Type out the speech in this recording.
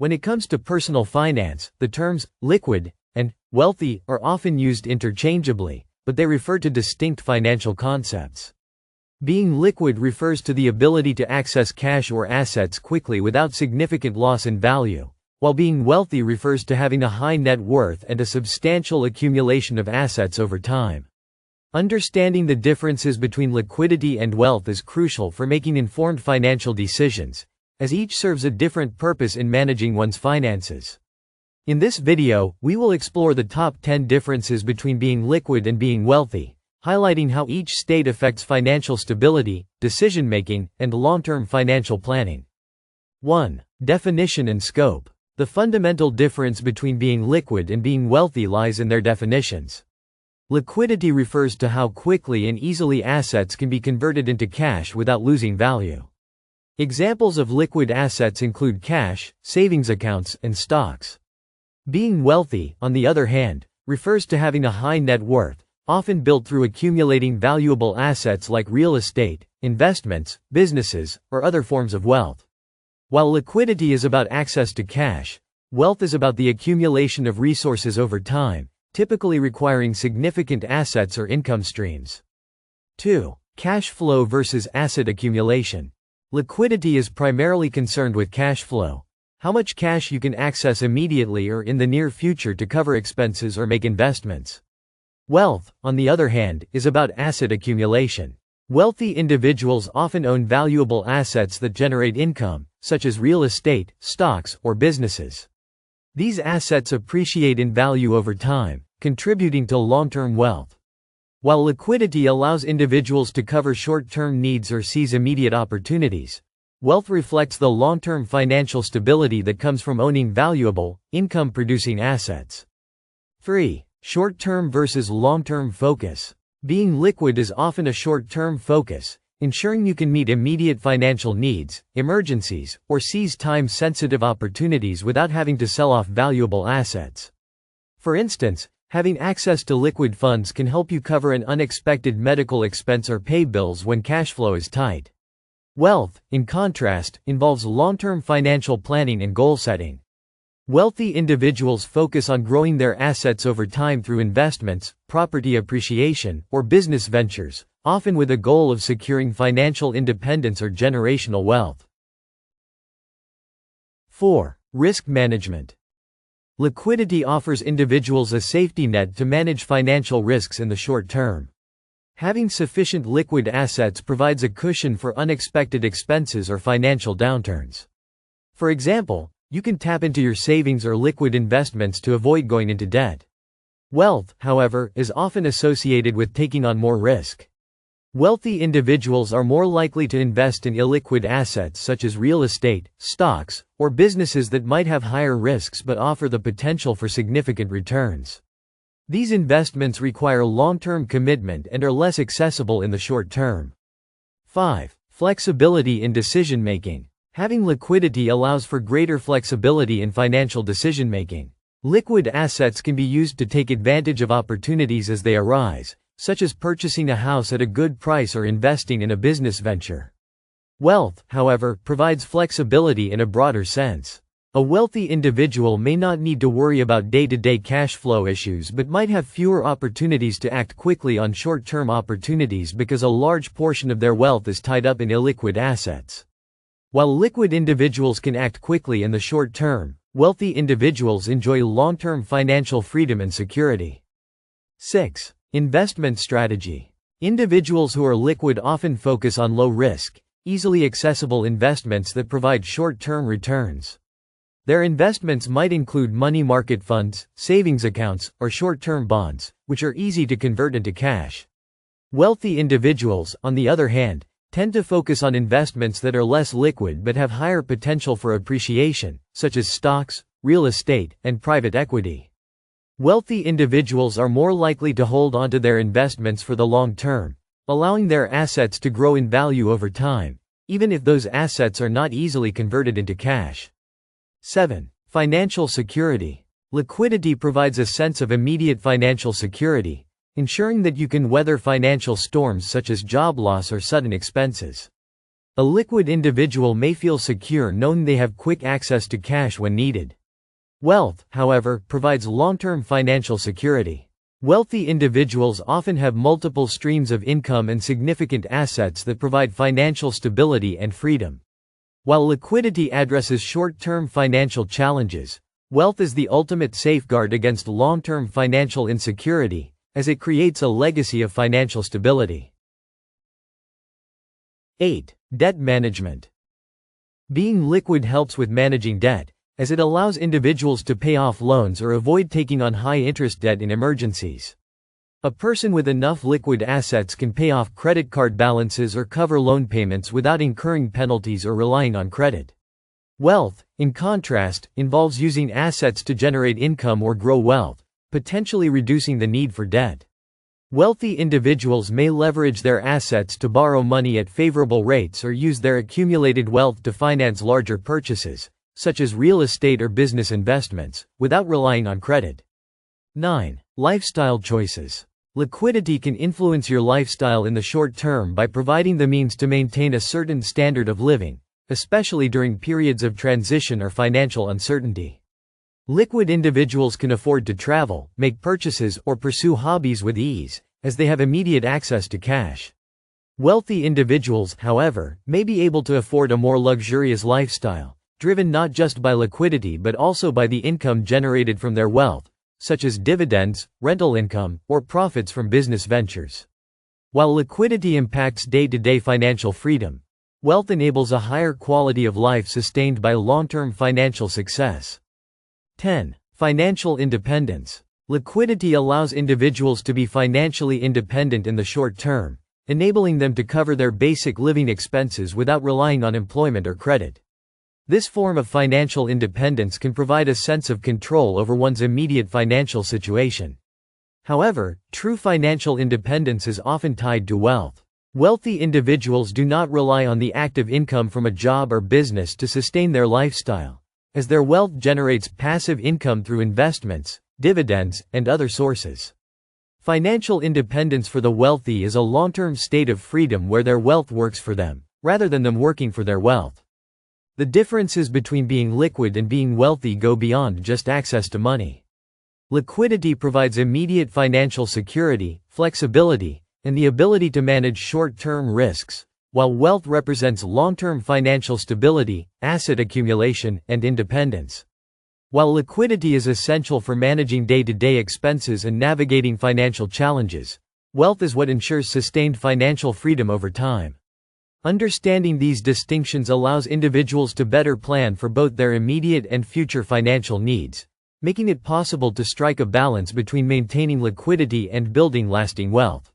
When it comes to personal finance, the terms liquid and wealthy are often used interchangeably, but they refer to distinct financial concepts. Being liquid refers to the ability to access cash or assets quickly without significant loss in value, while being wealthy refers to having a high net worth and a substantial accumulation of assets over time. Understanding the differences between liquidity and wealth is crucial for making informed financial decisions, as each serves a different purpose in managing one's finances. In this video, we will explore the top 10 differences between being liquid and being wealthy, highlighting how each state affects financial stability, decision-making, and long-term financial planning. 1. Definition and scope. The fundamental difference between being liquid and being wealthy lies in their definitions. Liquidity refers to how quickly and easily assets can be converted into cash without losing value. Examples of liquid assets include cash, savings accounts, and stocks. Being wealthy, on the other hand, refers to having a high net worth, often built through accumulating valuable assets like real estate, investments, businesses, or other forms of wealth. While liquidity is about access to cash, wealth is about the accumulation of resources over time, typically requiring significant assets or income streams. 2. Cash flow versus asset accumulation. Liquidity is primarily concerned with cash flow, how much cash you can access immediately or in the near future to cover expenses or make investments. Wealth, on the other hand, is about asset accumulation. Wealthy individuals often own valuable assets that generate income, such as real estate, stocks, or businesses. These assets appreciate in value over time, contributing to long-term wealth. While liquidity allows individuals to cover short-term needs or seize immediate opportunities, wealth reflects the long-term financial stability that comes from owning valuable, income-producing assets. 3. Short-term versus long-term focus. Being liquid is often a short-term focus, ensuring you can meet immediate financial needs, emergencies, or seize time-sensitive opportunities without having to sell off valuable assets. For instance, having access to liquid funds can help you cover an unexpected medical expense or pay bills when cash flow is tight. Wealth, in contrast, involves long-term financial planning and goal setting. Wealthy individuals focus on growing their assets over time through investments, property appreciation, or business ventures, often with a goal of securing financial independence or generational wealth. 4. Risk management. Liquidity offers individuals a safety net to manage financial risks in the short term. Having sufficient liquid assets provides a cushion for unexpected expenses or financial downturns. For example, you can tap into your savings or liquid investments to avoid going into debt. Wealth, however, is often associated with taking on more risk. Wealthy individuals are more likely to invest in illiquid assets such as real estate, stocks, or businesses that might have higher risks but offer the potential for significant returns. These investments require long-term commitment and are less accessible in the short term. 5. Flexibility in decision-making. Having liquidity allows for greater flexibility in financial decision-making. Liquid assets can be used to take advantage of opportunities as they arise, such as purchasing a house at a good price or investing in a business venture. Wealth, however, provides flexibility in a broader sense. A wealthy individual may not need to worry about day-to-day cash flow issues but might have fewer opportunities to act quickly on short-term opportunities because a large portion of their wealth is tied up in illiquid assets. While liquid individuals can act quickly in the short term, wealthy individuals enjoy long-term financial freedom and security. 6. Investment strategy. Individuals who are liquid often focus on low-risk, easily accessible investments that provide short-term returns. Their investments might include money market funds, savings accounts, or short-term bonds, which are easy to convert into cash. Wealthy individuals, on the other hand, tend to focus on investments that are less liquid but have higher potential for appreciation, such as stocks, real estate, and private equity. Wealthy individuals are more likely to hold onto their investments for the long term, allowing their assets to grow in value over time, even if those assets are not easily converted into cash. 7. Financial security. Liquidity provides a sense of immediate financial security, ensuring that you can weather financial storms such as job loss or sudden expenses. A liquid individual may feel secure knowing they have quick access to cash when needed. Wealth, however, provides long-term financial security. Wealthy individuals often have multiple streams of income and significant assets that provide financial stability and freedom. While liquidity addresses short-term financial challenges, wealth is the ultimate safeguard against long-term financial insecurity, as it creates a legacy of financial stability. 8. Debt management. Being liquid helps with managing debt, as it allows individuals to pay off loans or avoid taking on high-interest debt in emergencies. A person with enough liquid assets can pay off credit card balances or cover loan payments without incurring penalties or relying on credit. Wealth, in contrast, involves using assets to generate income or grow wealth, potentially reducing the need for debt. Wealthy individuals may leverage their assets to borrow money at favorable rates or use their accumulated wealth to finance larger purchases, such as real estate or business investments, without relying on credit. 9. Lifestyle choices. Liquidity can influence your lifestyle in the short term by providing the means to maintain a certain standard of living, especially during periods of transition or financial uncertainty. Liquid individuals can afford to travel, make purchases, or pursue hobbies with ease, as they have immediate access to cash. Wealthy individuals, however, may be able to afford a more luxurious lifestyle, driven not just by liquidity but also by the income generated from their wealth, such as dividends, rental income, or profits from business ventures. While liquidity impacts day-to-day financial freedom, wealth enables a higher quality of life sustained by long-term financial success. 10. Financial independence. Liquidity allows individuals to be financially independent in the short term, enabling them to cover their basic living expenses without relying on employment or credit. This form of financial independence can provide a sense of control over one's immediate financial situation. However, true financial independence is often tied to wealth. Wealthy individuals do not rely on the active income from a job or business to sustain their lifestyle, as their wealth generates passive income through investments, dividends, and other sources. Financial independence for the wealthy is a long-term state of freedom where their wealth works for them, rather than them working for their wealth. The differences between being liquid and being wealthy go beyond just access to money. Liquidity provides immediate financial security, flexibility, and the ability to manage short-term risks, while wealth represents long-term financial stability, asset accumulation, and independence. While liquidity is essential for managing day-to-day expenses and navigating financial challenges, wealth is what ensures sustained financial freedom over time. Understanding these distinctions allows individuals to better plan for both their immediate and future financial needs, making it possible to strike a balance between maintaining liquidity and building lasting wealth.